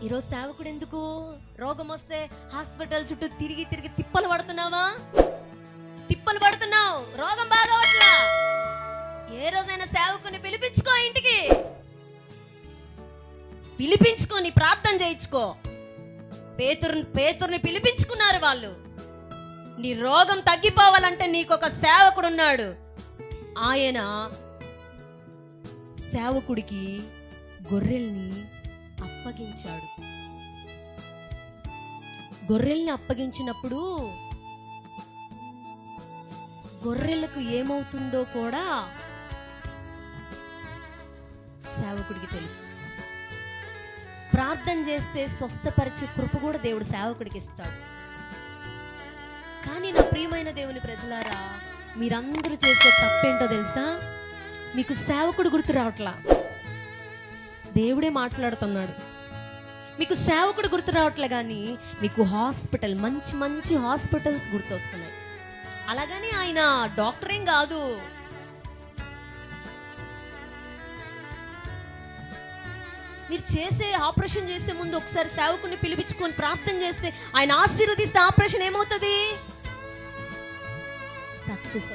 ఈరోజు సేవకుడు ఎందుకు? రోగం వస్తే హాస్పిటల్ చుట్టూ తిరిగి తిరిగి తిప్పలు పడుతున్నావా? తిప్పలు పడుతున్నావు, రోగం బాగవట్లా. ఏ రోజైనా సేవకుని పిలిపించుకో, ఇంటికి పిలిపించుకొని ప్రార్థన చేయించుకో. పేతురుని పిలిపించుకున్నారు వాళ్ళు. నీ రోగం తగ్గిపోవాలంటే నీకు ఒక సేవకుడు ఉన్నాడు. ఆయన సేవకుడికి గొర్రెల్ని అప్పగించాడు. గొర్రెల్ని అప్పగించినప్పుడు గొర్రెలకు ఏమవుతుందో కూడా సేవకుడికి తెలుసు. ప్రార్థన చేస్తే స్వస్థపరిచే కృప కూడా దేవుడు సేవకుడికి ఇస్తాడు. కానీ నా ప్రియమైన దేవుని ప్రజలారా, మీరందరూ చేసే తప్పేంటో తెలుసా? మీకు సేవకుడు గుర్తు రావట్లా. దేవుడే మాట్లాడుతున్నాడు. మీకు సేవకుడు గుర్తు రావట్లే, కానీ మీకు హాస్పిటల్, మంచి మంచి హాస్పిటల్స్ గుర్తొస్తున్నాయి. అలాగని ఆయన డాక్టర్ ఏం కాదు. మీరు చేసే ఆపరేషన్ చేసే ముందు ఒకసారి సేవకుని పిలిపించుకొని ప్రార్థన చేస్తే, ఆయన ఆశీర్వదిస్తే ఆపరేషన్ ఏమవుతుంది? సక్సెస్.